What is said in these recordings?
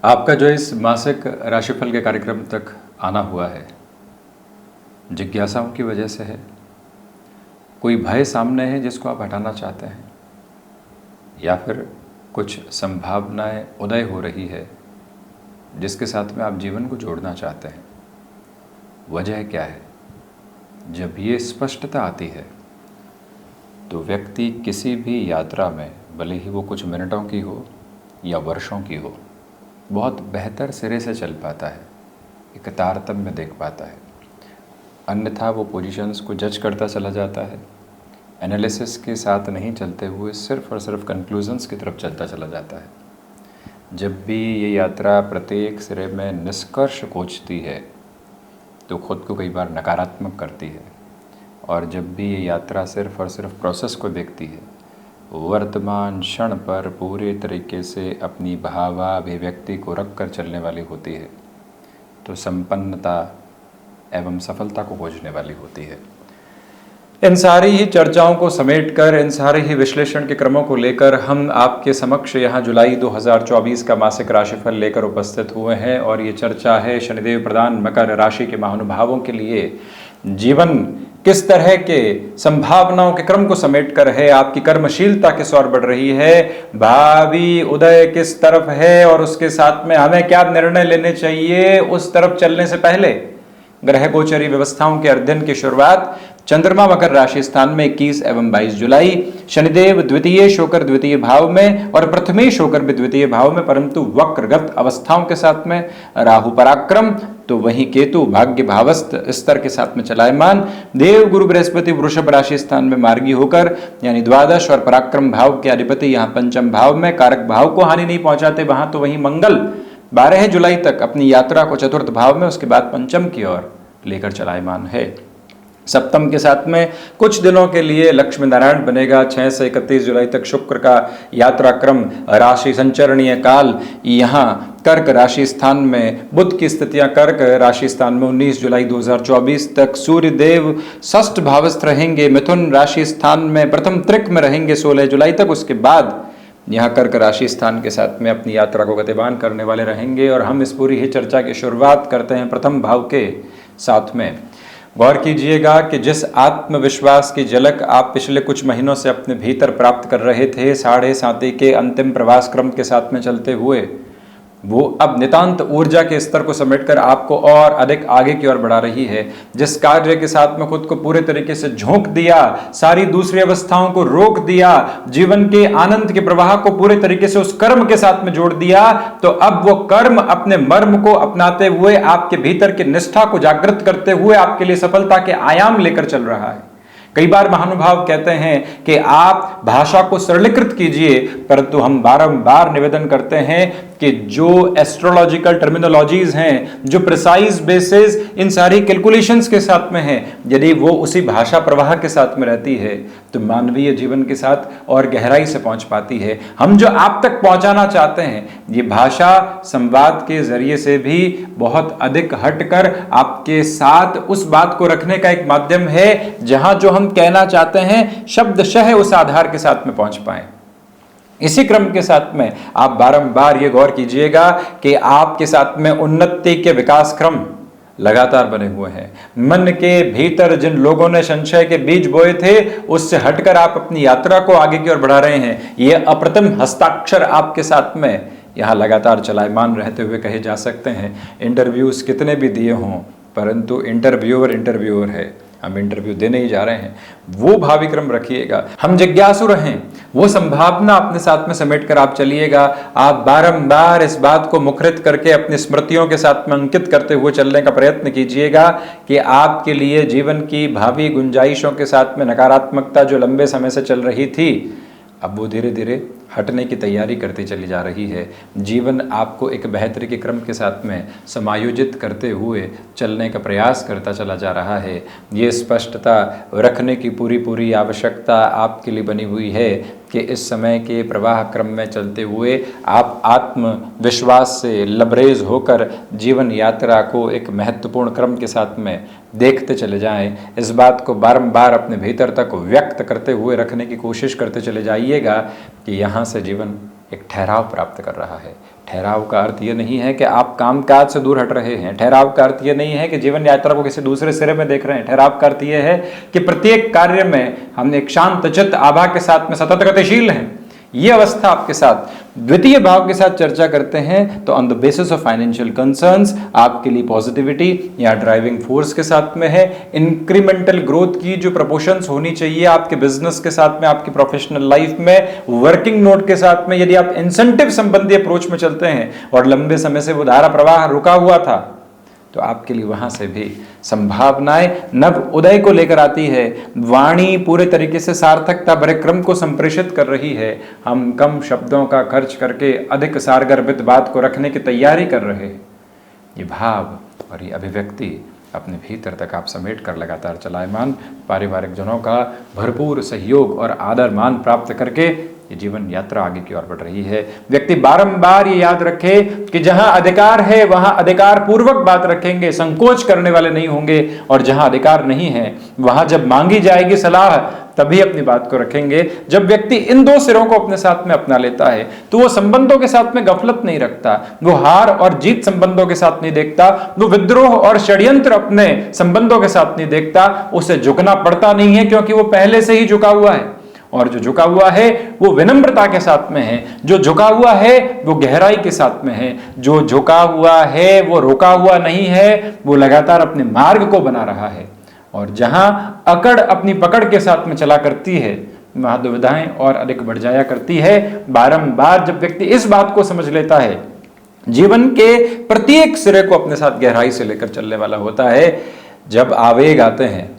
आपका जो इस मासिक राशिफल के कार्यक्रम तक आना हुआ है, जिज्ञासाओं की वजह से है? कोई भय सामने है जिसको आप हटाना चाहते हैं, या फिर कुछ संभावनाएं उदय हो रही है जिसके साथ में आप जीवन को जोड़ना चाहते हैं? वजह क्या है? जब ये स्पष्टता आती है तो व्यक्ति किसी भी यात्रा में, भले ही वो कुछ मिनटों की हो या वर्षों की हो, बहुत बेहतर सिरे से चल पाता है, एक तारतम्य देख पाता है। अन्यथा वो पोजीशंस को जज करता चला जाता है, एनालिसिस के साथ नहीं चलते हुए सिर्फ और सिर्फ कंक्लूजन्स की तरफ चलता चला जाता है। जब भी ये यात्रा प्रत्येक सिरे में निष्कर्ष खोजती है तो खुद को कई बार नकारात्मक करती है, और जब भी ये यात्रा सिर्फ और सिर्फ प्रोसेस को देखती है, वर्तमान क्षण पर पूरे तरीके से अपनी भावाभिव्यक्ति को रख कर चलने वाली होती है, तो संपन्नता एवं सफलता को खोजने वाली होती है। इन सारी ही चर्चाओं को समेटकर, इन सारे ही विश्लेषण के क्रमों को लेकर हम आपके समक्ष यहाँ जुलाई 2024 का मासिक राशिफल लेकर उपस्थित हुए हैं। और ये चर्चा है शनिदेव प्रधान मकर राशि के महानुभावों के लिए जीवन किस तरह के संभावनाओं के क्रम को समेटकर है, आपकी कर्मशीलता किस ओर बढ़ रही है, भावी उदय किस तरफ है, और उसके साथ में हमें क्या निर्णय लेने चाहिए उस तरफ चलने से पहले ग्रह गोचरी व्यवस्थाओं के अध्ययन की शुरुआत चंद्रमा मकर राशि स्थान में 21 एवं 22 जुलाई, शनिदेव द्वितीय होकर द्वितीय भाव में और प्रथमेश होकर भी द्वितीय भाव में, परंतु वक्रगत अवस्थाओं के साथ में, राहु पराक्रम तो वहीं केतु भाग्य भावस्थ स्तर के साथ में चलायमान, देव गुरु बृहस्पति वृषभ राशि स्थान में मार्गी होकर यानी द्वादश और पराक्रम भाव के अधिपति यहाँ पंचम भाव में, कारक भाव को हानि नहीं पहुंचाते वहां, तो वहीं मंगल 12 जुलाई तक अपनी यात्रा को चतुर्थ भाव में, उसके बाद पंचम की ओर लेकर चलायमान है। सप्तम के साथ में कुछ दिनों के लिए लक्ष्मी नारायण बनेगा। 6 से 31 जुलाई तक शुक्र का यात्रा क्रम, राशि संचरणीय काल यहाँ कर्क राशि स्थान में, बुध की स्थितियां कर्क राशि स्थान में 19 जुलाई 2024 तक, सूर्य देव षष्ठ भावस्थ रहेंगे, मिथुन राशि स्थान में प्रथम त्रिक में रहेंगे 16 जुलाई तक। उसके बाद यहाँ कर्क राशि स्थान के साथ में अपनी यात्रा को गतिमान करने वाले रहेंगे। और हम इस पूरी ही चर्चा की शुरुआत करते हैं प्रथम भाव के साथ में। गौर कीजिएगा कि जिस आत्मविश्वास की झलक आप पिछले कुछ महीनों से अपने भीतर प्राप्त कर रहे थे, साढ़े साथी के अंतिम प्रवास क्रम के साथ में चलते हुए, वो अब नितांत ऊर्जा के स्तर को समेटकर आपको और अधिक आगे की ओर बढ़ा रही है। जिस कार्य के साथ में खुद को पूरे तरीके से झोंक दिया, सारी दूसरी अवस्थाओं को रोक दिया, जीवन के आनंद के प्रवाह को पूरे तरीके से उस कर्म के साथ में जोड़ दिया, तो अब वो कर्म अपने मर्म को अपनाते हुए, आपके भीतर की निष्ठा को जागृत करते हुए आपके लिए सफलता के आयाम लेकर चल रहा है। कई बार महानुभाव कहते हैं कि आप भाषा को सरलीकृत कीजिए, परंतु हम बारंबार निवेदन करते हैं कि जो एस्ट्रोलॉजिकल टर्मिनोलॉजीज हैं, जो प्रिसाइज बेसिस इन सारी कैलकुलेशंस के साथ में हैं, यदि वो उसी भाषा प्रवाह के साथ में रहती है तो मानवीय जीवन के साथ और गहराई से पहुंच पाती है। हम जो आप तक पहुंचाना चाहते हैं, ये भाषा संवाद के जरिए से भी बहुत अधिक हटकर आपके साथ उस बात को रखने का एक माध्यम है जहां जो हम कहना चाहते हैं शब्दशः उस आधार के साथ में पहुंच पाए। इसी क्रम के साथ में आप बारंबार ये गौर कीजिएगा कि आपके साथ में उन्नति के विकास क्रम लगातार बने हुए हैं। मन के भीतर जिन लोगों ने संशय के बीज बोए थे, उससे हटकर आप अपनी यात्रा को आगे की ओर बढ़ा रहे हैं। ये अप्रतिम हस्ताक्षर आपके साथ में यहाँ लगातार चलायमान रहते हुए कहे जा सकते हैं। इंटरव्यूज कितने भी दिए हों, परंतु इंटरव्यूअर है, हम इंटरव्यू देने ही जा रहे हैं। वो भावी क्रम रखिएगा, हम जिज्ञासु रहें, वो संभावना अपने साथ में समेट कर आप चलिएगा। आप बारंबार इस बात को मुखरित करके अपनी स्मृतियों के साथ में अंकित करते हुए चलने का प्रयत्न कीजिएगा कि आपके लिए जीवन की भावी गुंजाइशों के साथ में नकारात्मकता जो लंबे समय से चल रही थी, अब वो धीरे धीरे हटने की तैयारी करती चली जा रही है। जीवन आपको एक बेहतरी के क्रम के साथ में समायोजित करते हुए चलने का प्रयास करता चला जा रहा है। ये स्पष्टता रखने की पूरी आवश्यकता आपके लिए बनी हुई है कि इस समय के प्रवाह क्रम में चलते हुए आप आत्मविश्वास से लबरेज होकर जीवन यात्रा को एक महत्वपूर्ण क्रम के साथ में देखते चले जाएं। इस बात को बारंबार अपने भीतर तक व्यक्त करते हुए रखने की कोशिश करते चले जाइएगा कि यहाँ से जीवन एक ठहराव प्राप्त कर रहा है। ठहराव का अर्थ ये नहीं है कि आप कामकाज से दूर हट रहे हैं। ठहराव का अर्थ ये नहीं है कि जीवन यात्रा को किसी दूसरे सिरे में देख रहे हैं। ठहराव का अर्थ ये है कि प्रत्येक कार्य में हम एक शांत चित्त आभा के साथ में सतत गतिशील हैं। ये अवस्था आपके साथ द्वितीय भाव के साथ चर्चा करते हैं तो on the basis of financial concerns आपके लिए पॉजिटिविटी या ड्राइविंग फोर्स के साथ में है। इंक्रीमेंटल ग्रोथ की जो प्रपोर्शंस होनी चाहिए आपके बिजनेस के साथ में, आपकी प्रोफेशनल लाइफ में, वर्किंग नोट के साथ में, यदि आप इंसेंटिव संबंधी अप्रोच में चलते हैं और लंबे समय से वो धारा प्रवाह रुका हुआ था तो आपके लिए वहां से भी संभावनाएं नव उदय को लेकर आती है। वाणी पूरे तरीके से सार्थकता भरे क्रम को संप्रेषित कर रही है। हम कम शब्दों का खर्च करके अधिक सारगर्भित बात को रखने की तैयारी कर रहे हैं। ये भाव और ये अभिव्यक्ति अपने भीतर तक आप समेट कर लगातार चलायमान पारिवारिक जनों का भरपूर सहयोग और आदर मान प्राप्त करके ये जीवन यात्रा आगे की ओर बढ़ रही है। व्यक्ति बारंबार ये याद रखे कि जहां अधिकार है वहां अधिकार पूर्वक बात रखेंगे, संकोच करने वाले नहीं होंगे, और जहां अधिकार नहीं है वहां जब मांगी जाएगी सलाह तभी अपनी बात को रखेंगे। जब व्यक्ति इन दो सिरों को अपने साथ में अपना लेता है तो वो संबंधों के साथ में गफलत नहीं रखता, वो हार और जीत संबंधों के साथ नहीं देखता, वो विद्रोह और षड्यंत्र अपने संबंधों के साथ नहीं देखता। उसे झुकना पड़ता नहीं है क्योंकि वो पहले से ही झुका हुआ है, और जो झुका हुआ है वो विनम्रता के साथ में है, जो झुका हुआ है वो गहराई के साथ में है, जो झुका हुआ है वो रुका हुआ नहीं है, वो लगातार अपने मार्ग को बना रहा है। और जहां अकड़ अपनी पकड़ के साथ में चला करती है वहां दुविधाएं और अधिक बढ़ जाया करती है। बारंबार जब व्यक्ति इस बात को समझ लेता है, जीवन के प्रत्येक सिरे को अपने साथ गहराई से लेकर चलने वाला होता है, जब आवेग आते हैं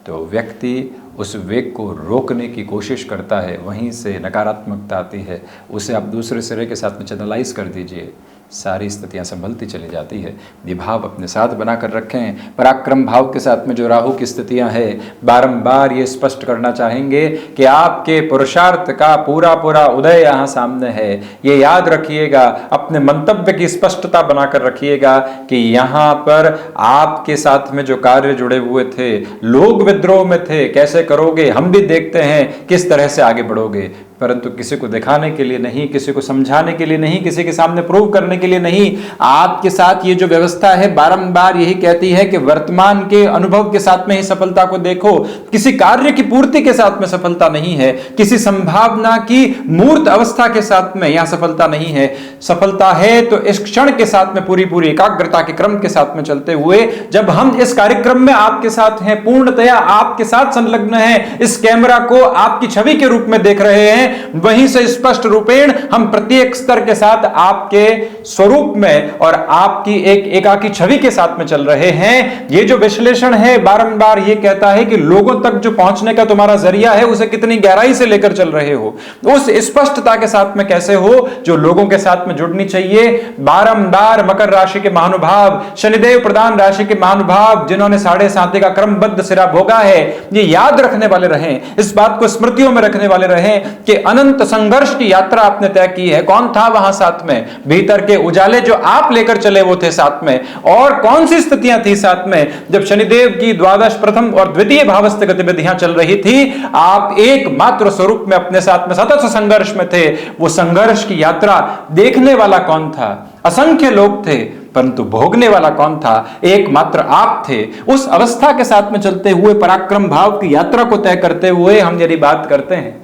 तो व्यक्ति उस वेग को रोकने की कोशिश करता है, वहीं से नकारात्मकता आती है। उसे आप दूसरे सिरे के साथ में चैनलाइज कर दीजिए, सारी स्थितियां संभलती चली जाती है। ये भाव अपने साथ बनाकर रखें। पराक्रम भाव के साथ में जो राहु की स्थितियां हैं, बारंबार ये स्पष्ट करना चाहेंगे कि आपके पुरुषार्थ का पूरा पूरा उदय यहाँ सामने है। ये याद रखिएगा, अपने मंतव्य की स्पष्टता बनाकर रखिएगा कि यहाँ पर आपके साथ में जो कार्य जुड़े हुए थे, लोग विद्रोह में थे, कैसे करोगे, हम भी देखते हैं किस तरह से आगे बढ़ोगे, परंतु किसी को दिखाने के लिए नहीं, किसी को समझाने के लिए नहीं, किसी के सामने प्रूव करने के लिए नहीं। आपके साथ ये जो व्यवस्था है बारंबार यही कहती है कि वर्तमान के अनुभव के साथ में ही सफलता को देखो। किसी कार्य की पूर्ति के साथ में सफलता नहीं है, किसी संभावना की मूर्त अवस्था के साथ में यहां सफलता नहीं है। सफलता है तो इस क्षण के साथ में पूरी पूरी एकाग्रता के क्रम के साथ में चलते हुए, जब हम इस कार्यक्रम में आपके साथ हैं, पूर्णतया आपके साथ संलग्न हैं, इस कैमरा को आपकी छवि के रूप में देख रहे हैं, वहीं से स्पष्ट रूपेण हम प्रत्येक स्तर के साथ आपके स्वरूप में और आपकी एक एकाकी छवि के साथ में चल रहे हैं। ये जो विश्लेषण है बारंबार ये कहता है कि लोगों तक जो पहुंचने का तुम्हारा जरिया है उसे कितनी गहराई से लेकर चल रहे हो, उस स्पष्टता के साथ में कैसे हो जो लोगों के साथ में जुड़नी चाहिए। बारंबार मकर राशि के महानुभाव, शनिदेव प्रधान राशि के महानुभाव, जिन्होंने 7.5 का क्रमबद्ध सिरा भोगा है, ये याद रखने वाले रहें, इस बात को स्मृतियों में रखने वाले रहें कि अनंत संघर्ष की यात्रा आपने तय की है। कौन था वहां साथ में? भीतर के उजाले जो आप लेकर चले वो थे साथ में। और कौन सी स्थितियां थी साथ में? जब शनिदेव की द्वादश प्रथम और द्वितीय भावस्थ गतिविधियां चल रही थी, आप एकमात्र स्वरूप में अपने साथ में सतत संघर्ष में थे। वो संघर्ष की यात्रा देखने वाला कौन था? असंख्य लोग थे, परंतु भोगने वाला कौन था? एकमात्र आप थे। उस अवस्था के साथ में चलते हुए, पराक्रम भाव की यात्रा को तय करते हुए हम यदि बात करते हैं,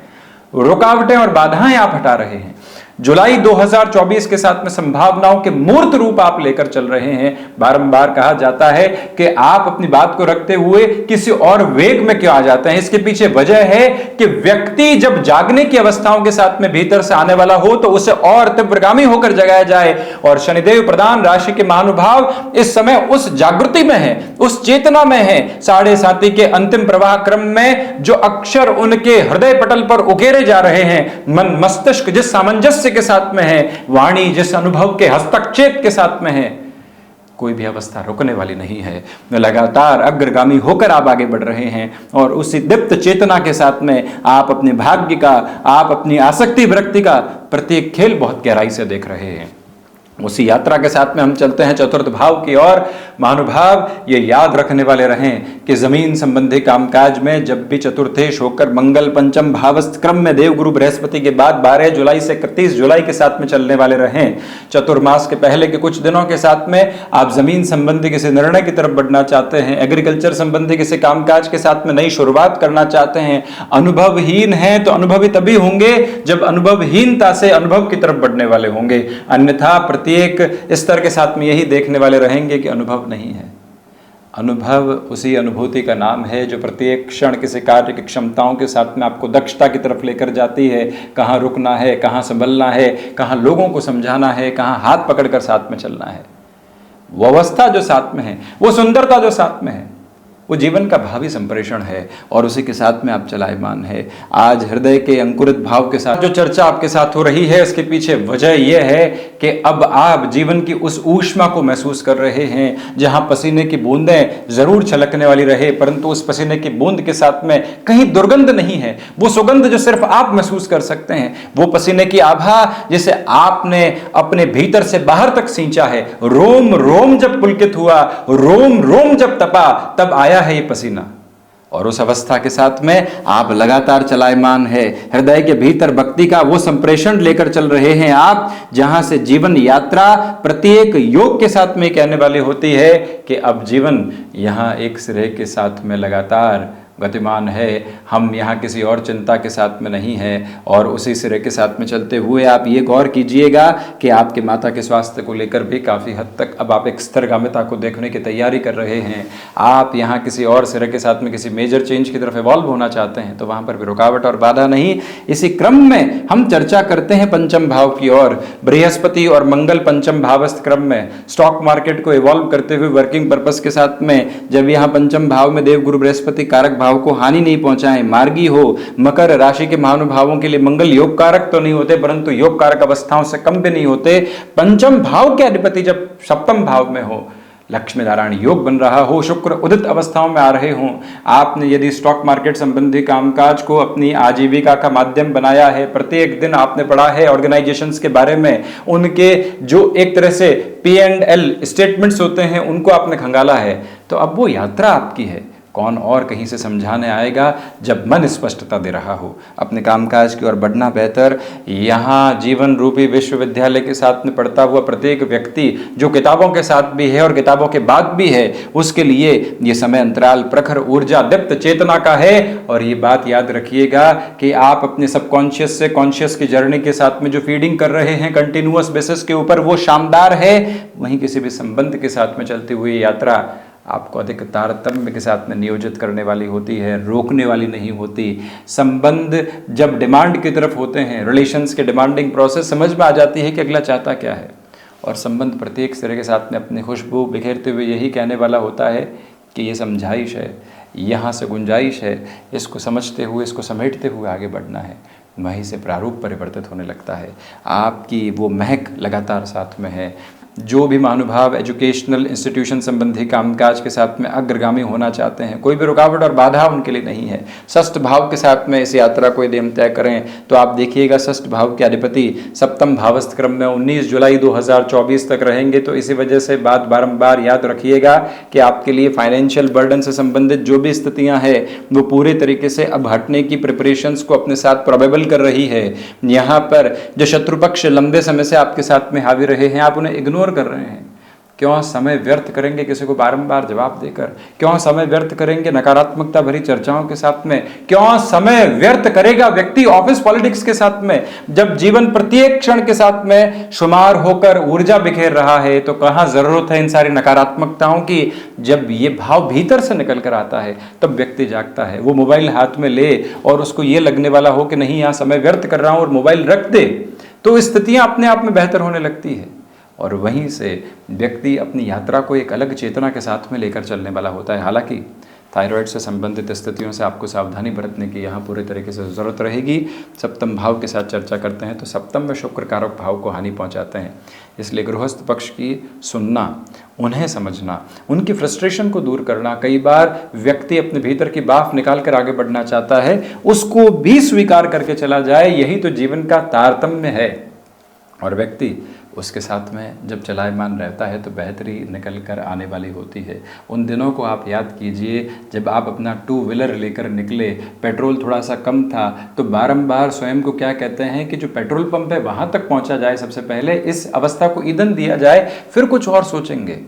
रुकावटें और बाधाएं आप हटा रहे हैं। जुलाई 2024 के साथ में संभावनाओं के मूर्त रूप आप लेकर चल रहे हैं। बारंबार कहा जाता है कि आप अपनी बात को रखते हुए किसी और वेग में क्यों आ जाते हैं। इसके पीछे वजह है कि व्यक्ति जब जागने की अवस्थाओं के साथ में भीतर से आने वाला हो तो उसे और तीव्रगामी होकर जगाया जाए। और शनिदेव प्रधान राशि के महानुभाव इस समय उस जागृति में है, उस चेतना में है। 7.5 के अंतिम प्रवाह क्रम में जो अक्षर उनके हृदय पटल पर उकेरे जा रहे हैं, मन मस्तिष्क जिस सामंजस्य के साथ में है, वाणी जिस अनुभव के हस्तक्षेप के साथ में है, कोई भी अवस्था रुकने वाली नहीं है। लगातार अग्रगामी होकर आप आगे बढ़ रहे हैं और उसी दीप्त चेतना के साथ में आप अपने भाग्य का, आप अपनी आसक्ति विरक्ति का प्रत्येक खेल बहुत गहराई से देख रहे हैं। उसी यात्रा के साथ में हम चलते हैं चतुर्थ भाव की ओर। महानुभाव ये याद रखने वाले रहें कि जमीन संबंधी कामकाज में जब भी चतुर्थेश होकर मंगल पंचम भावस्थ क्रम में देवगुरु बृहस्पति के बाद 12 जुलाई से 31 जुलाई के साथ में चलने वाले रहें। चतुर्मास के पहले के कुछ दिनों के साथ में आप जमीन संबंधी किसी निर्णय की तरफ बढ़ना चाहते हैं, एग्रीकल्चर संबंधी किसी कामकाज के साथ में नई शुरुआत करना चाहते हैं, अनुभवहीन हैं तो अनुभवी तभी होंगे जब अनुभवहीनता से अनुभव की तरफ बढ़ने वाले होंगे। अन्यथा प्रत्येक स्तर के साथ में यही देखने वाले रहेंगे कि अनुभव नहीं है। अनुभव उसी अनुभूति का नाम है जो प्रत्येक क्षण किसी कार्य की क्षमताओं के साथ में आपको दक्षता की तरफ लेकर जाती है। कहाँ रुकना है, कहाँ संभलना है, कहाँ लोगों को समझाना है, कहाँ हाथ पकड़कर साथ में चलना है। वो अवस्था जो साथ में है, वो सुंदरता जो साथ में है, वो जीवन का भावी संप्रेषण है और उसी के साथ में आप चलायमान है। आज हृदय के अंकुरित भाव के साथ जो चर्चा आपके साथ हो रही है, उसके पीछे वजह यह है कि अब आप जीवन की उस ऊष्मा को महसूस कर रहे हैं जहां पसीने की बूंदें जरूर छलकने वाली रहे, परंतु उस पसीने की बूंद के साथ में कहीं दुर्गंध नहीं है। वो सुगंध जो सिर्फ आप महसूस कर सकते हैं, वो पसीने की आभा जिसे आपने अपने भीतर से बाहर तक सींचा है। रोम रोम जब पुलकित हुआ, रोम रोम जब तपा, तब आया है ये पसीना। और उस अवस्था के साथ में आप लगातार चलायमान है। हृदय के भीतर भक्ति का वो संप्रेषण लेकर चल रहे हैं आप, जहां से जीवन यात्रा प्रत्येक योग के साथ में कहने वाली होती है कि अब जीवन यहां एक सिरे के साथ में लगातार गतिमान है। हम यहाँ किसी और चिंता के साथ में नहीं हैं और उसी सिरे के साथ में चलते हुए आप ये गौर कीजिएगा कि आपके माता के स्वास्थ्य को लेकर भी काफ़ी हद तक अब आप एक स्थिरगामिता को देखने की तैयारी कर रहे हैं। आप यहाँ किसी और सिरे के साथ में किसी मेजर चेंज की तरफ इवॉल्व होना चाहते हैं तो वहाँ पर भी रुकावट और बाधा नहीं। इसी क्रम में हम चर्चा करते हैं पंचम भाव की ओर। बृहस्पति और मंगल पंचम भावस्थ क्रम में स्टॉक मार्केट को इवॉल्व करते हुए वर्किंग पर्पस के साथ में जब यहाँ पंचम भाव में देवगुरु बृहस्पति कारक भाव को हानि नहीं पहुंचाएं, मार्गी हो। मकर राशि के महानुभावों के लिए मंगल योग कारक तो नहीं होते परंतु योग कारक अवस्थाओं से कम भी नहीं होते। पंचम भाव के अधिपति जब सप्तम भाव में हो, लक्ष्मी नारायण योग बन रहा हो, शुक्र उदित अवस्थाओं में आ रहे हों, आपने यदि स्टॉक मार्केट संबंधी कामकाज को अपनी आजीविका का माध्यम बनाया है, प्रत्येक दिन आपने पढ़ा है ऑर्गेनाइजेशंस के बारे में, उनके जो एक तरह से P&L स्टेटमेंट्स होते हैं उनको आपने खंगाला है, तो अब वो यात्रा आपकी है। कौन और कहीं से समझाने आएगा जब मन स्पष्टता दे रहा हो। अपने कामकाज की ओर बढ़ना बेहतर। यहाँ जीवन रूपी विश्वविद्यालय के साथ में पढ़ता हुआ प्रत्येक व्यक्ति जो किताबों के साथ भी है और किताबों के बाद भी है, उसके लिए ये समय अंतराल प्रखर ऊर्जा दीप्त चेतना का है। और ये बात याद रखिएगा कि आप अपने सबकॉन्शियस से कॉन्शियस की जर्नी के साथ में जो फीडिंग कर रहे हैं कंटिन्यूअस बेसिस के ऊपर, वो शानदार है। वहीं किसी भी संबंध के साथ में चलती हुई यात्रा आपको अधिक तारतम्य के साथ में नियोजित करने वाली होती है, रोकने वाली नहीं होती। संबंध जब डिमांड की तरफ होते हैं, रिलेशंस के डिमांडिंग प्रोसेस समझ में आ जाती है कि अगला चाहता क्या है। और संबंध प्रत्येक सिरे के साथ में अपनी खुशबू बिखेरते हुए यही कहने वाला होता है कि ये समझाइश है, यहाँ से गुंजाइश है, इसको समझते हुए, इसको समेटते हुए आगे बढ़ना है। वहीं से प्रारूप परिवर्तित होने लगता है। आपकी वो महक लगातार साथ में है। जो भी महानुभाव एजुकेशनल इंस्टीट्यूशन संबंधी कामकाज के साथ में अग्रगामी होना चाहते हैं, कोई भी रुकावट और बाधा उनके लिए नहीं है। षष्ठ भाव के साथ में इस यात्रा को यदि हम तय करें तो आप देखिएगा षष्ठ भाव के अधिपति सप्तम भावस्थ क्रम में 19 जुलाई 2024 तक रहेंगे। तो इसी वजह से बात बारंबार याद रखिएगा कि आपके लिए फाइनेंशियल बर्डन से संबंधित जो भी स्थितियां हैं वो पूरे तरीके से अब हटने की प्रिपरेशंस को अपने साथ प्रोबेबल कर रही है। यहाँ पर जो शत्रु पक्ष लंबे समय से आपके साथ में हावी रहे हैं, आप उन्हें इग्नोर कर रहे हैं। क्यों समय व्यर्थ करेंगे किसी को बारंबार जवाब देकर? क्यों समय व्यर्थ करेंगे नकारात्मकता भरी चर्चाओं के साथ में? क्यों समय व्यर्थ करेगा व्यक्ति ऑफिस पॉलिटिक्स के साथ में? जब जीवन प्रत्येक क्षण के साथ में शुमार होकर ऊर्जा बिखेर रहा है तो कहां जरूरत है इन सारी नकारात्मकताओं की? जब ये भाव भीतर से निकल कर आता है तब व्यक्ति जागता है। वो मोबाइल हाथ में ले और उसको ये लगने वाला हो कि नहीं, यहां समय व्यर्थ कर रहा हूं, और मोबाइल रख दे, तो स्थितियां अपने आप में बेहतर होने लगती है। और वहीं से व्यक्ति अपनी यात्रा को एक अलग चेतना के साथ में लेकर चलने वाला होता है। हालांकि थायराइड से संबंधित स्थितियों से आपको सावधानी बरतने की यहाँ पूरे तरीके से ज़रूरत रहेगी। सप्तम भाव के साथ चर्चा करते हैं तो सप्तम में शुक्र कारक भाव को हानि पहुँचाते हैं, इसलिए गृहस्थ पक्ष की सुनना, उन्हें समझना, उनकी फ्रस्ट्रेशन को दूर करना। कई बार व्यक्ति अपने भीतर की बाफ निकाल कर आगे बढ़ना चाहता है, उसको भी स्वीकार करके चला जाए, यही तो जीवन का तारतम्य है। और व्यक्ति उसके साथ में जब चलायमान रहता है तो बेहतरी निकल कर आने वाली होती है। उन दिनों को आप याद कीजिए जब आप अपना टू व्हीलर लेकर निकले, पेट्रोल थोड़ा सा कम था, तो बारंबार स्वयं को क्या कहते हैं कि जो पेट्रोल पंप है वहाँ तक पहुँचा जाए, सबसे पहले इस अवस्था को ईंधन दिया जाए, फिर कुछ और सोचेंगे।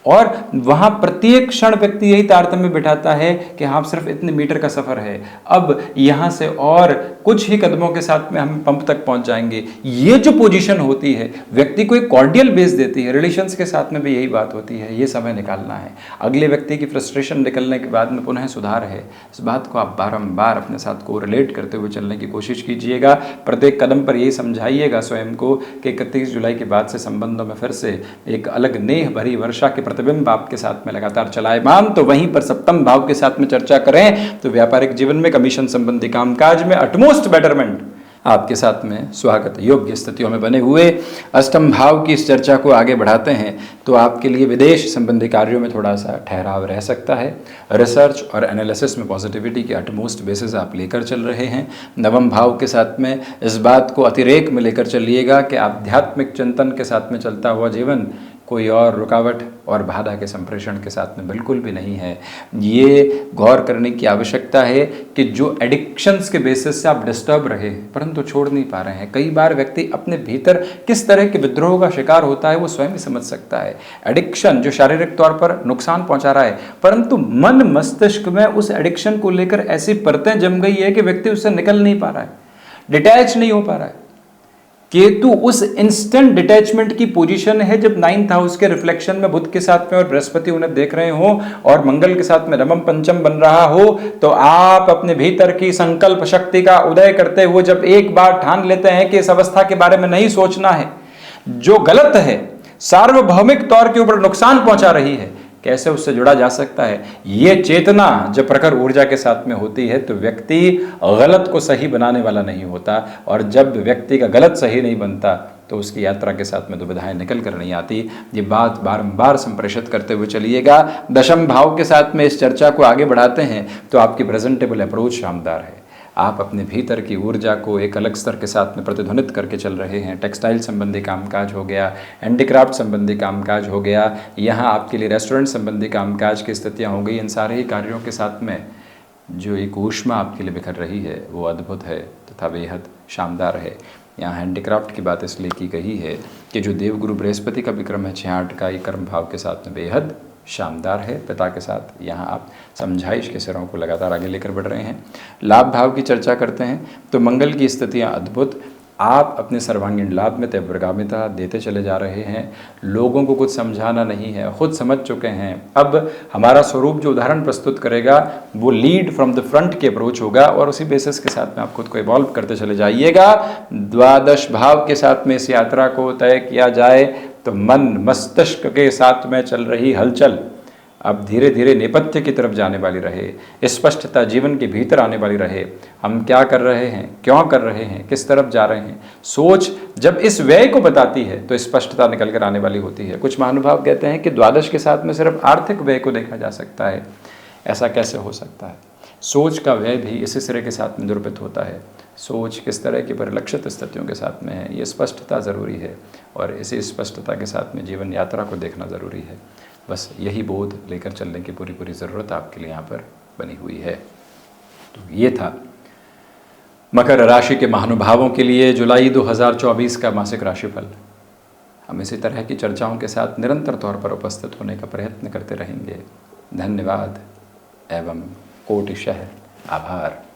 और वहाँ प्रत्येक क्षण व्यक्ति यही तारतम्य बिठाता है कि हाँ सिर्फ इतने मीटर का सफ़र है, अब यहाँ से और कुछ ही कदमों के साथ में हम पंप तक पहुँच जाएंगे। ये जो पोजीशन होती है व्यक्ति को एक कॉर्डियल बेस देती है। रिलेशंस के साथ में भी यही बात होती है, ये समय निकालना है। अगले व्यक्ति की फ्रस्ट्रेशन निकलने के बाद में पुनः सुधार है। इस बात को आप बारंबार अपने साथ को रिलेट करते हुए चलने की कोशिश कीजिएगा। प्रत्येक कदम पर यही समझाइएगा स्वयं को कि 31 जुलाई के बाद से संबंधों में फिर से एक अलग नेह भरी वर्षा के प्रतिबिंब आपके साथ में लगातार चलायमान। तो वहीं पर सप्तम भाव के साथ में चर्चा करें तो व्यापारिक जीवन में कमीशन संबंधी कामकाज में अटमोस्ट बेटरमेंट आपके साथ में स्वागत योग्य स्थितियों में बने हुए। अष्टम भाव की इस चर्चा को आगे बढ़ाते हैं तो आपके लिए विदेश संबंधी कार्यों में थोड़ा सा ठहराव रह सकता है। रिसर्च और एनालिसिस में पॉजिटिविटी के अटमोस्ट बेसिस आप लेकर चल रहे हैं। नवम भाव के साथ में इस बात को अतिरेक में लेकर चलिएगा कि आध्यात्मिक चिंतन के साथ में चलता हुआ जीवन कोई और रुकावट और बाधा के संप्रेषण के साथ में बिल्कुल भी नहीं है। ये गौर करने की आवश्यकता है कि जो एडिक्शंस के बेसिस से आप डिस्टर्ब रहे परंतु छोड़ नहीं पा रहे हैं। कई बार व्यक्ति अपने भीतर किस तरह के विद्रोह का शिकार होता है वो स्वयं ही समझ सकता है। एडिक्शन जो शारीरिक तौर पर नुकसान पहुंचा रहा है, परंतु मन मस्तिष्क में उस एडिक्शन को लेकर ऐसी परतें जम गई है कि व्यक्ति उससे निकल नहीं पा रहा है, डिटैच नहीं हो पा रहा है। केतु उस इंस्टेंट डिटैचमेंट की पोजीशन है जब 9th हाउस के रिफ्लेक्शन में बुध के साथ में और बृहस्पति उन्हें देख रहे हो और मंगल के साथ में नवम पंचम बन रहा हो, तो आप अपने भीतर की संकल्प शक्ति का उदय करते हुए जब एक बार ठान लेते हैं कि इस अवस्था के बारे में नहीं सोचना है, जो गलत है, सार्वभौमिक तौर के ऊपर नुकसान पहुंचा रही है, कैसे उससे जुड़ा जा सकता है। ये चेतना जब प्रखर ऊर्जा के साथ में होती है तो व्यक्ति गलत को सही बनाने वाला नहीं होता, और जब व्यक्ति का गलत सही नहीं बनता तो उसकी यात्रा के साथ में दुविधाएं निकल कर नहीं आती। ये बात बारंबार संप्रेषित करते हुए चलिएगा। दशम भाव के साथ में इस चर्चा को आगे बढ़ाते हैं तो आपकी प्रेजेंटेबल अप्रोच शानदार है। आप अपने भीतर की ऊर्जा को एक अलग स्तर के साथ में प्रतिध्वनित करके चल रहे हैं। टेक्सटाइल संबंधी कामकाज हो गया, हैंडीक्राफ्ट संबंधी कामकाज हो गया, यहाँ आपके लिए रेस्टोरेंट संबंधी कामकाज की स्थितियाँ हो गई। इन सारे ही कार्यों के साथ में जो एक ऊष्मा आपके लिए बिखर रही है वो अद्भुत है तथा बेहद शानदार है। यहाँ हैंडीक्राफ्ट की बात इसलिए की गई है कि जो देवगुरु बृहस्पति का विक्रम है 6-8 का, ये कर्म भाव के साथ में बेहद शानदार है। पिता के साथ यहाँ आप समझाइश के सिरों को लगातार आगे लेकर बढ़ रहे हैं। लाभ भाव की चर्चा करते हैं तो मंगल की स्थितियाँ अद्भुत। आप अपने सर्वांगीण लाभ में तीव्रगामिता देते चले जा रहे हैं। लोगों को कुछ समझाना नहीं है, खुद समझ चुके हैं। अब हमारा स्वरूप जो उदाहरण प्रस्तुत करेगा वो लीड फ्रॉम द फ्रंट की अप्रोच होगा और उसी बेसिस के साथ में आप खुद को इवॉल्व करते चले जाइएगा। द्वादश भाव के साथ में इस यात्रा को तय किया जाए तो मन मस्तिष्क के साथ में चल रही हलचल अब धीरे धीरे नेपथ्य की तरफ जाने वाली रहे। स्पष्टता जीवन के भीतर आने वाली रहे। हम क्या कर रहे हैं, क्यों कर रहे हैं, किस तरफ जा रहे हैं। सोच जब इस व्यय को बताती है तो स्पष्टता निकल कर आने वाली होती है। कुछ महानुभाव कहते हैं कि द्वादश के साथ में सिर्फ आर्थिक व्यय को देखा जा सकता है। ऐसा कैसे हो सकता है? सोच का व्यय भी इसी सिरे के साथ में निरूपित होता है। सोच किस तरह की परिलक्षित स्थितियों के साथ में है, ये स्पष्टता ज़रूरी है और इसी स्पष्टता के साथ में जीवन यात्रा को देखना ज़रूरी है। बस यही बोध लेकर चलने की पूरी पूरी ज़रूरत आपके लिए यहाँ पर बनी हुई है। तो ये था मकर राशि के महानुभावों के लिए जुलाई 2024 का मासिक राशिफल। हम इसी तरह की चर्चाओं के साथ निरंतर तौर पर उपस्थित होने का प्रयत्न करते रहेंगे। धन्यवाद एवं कोटिशः आभार।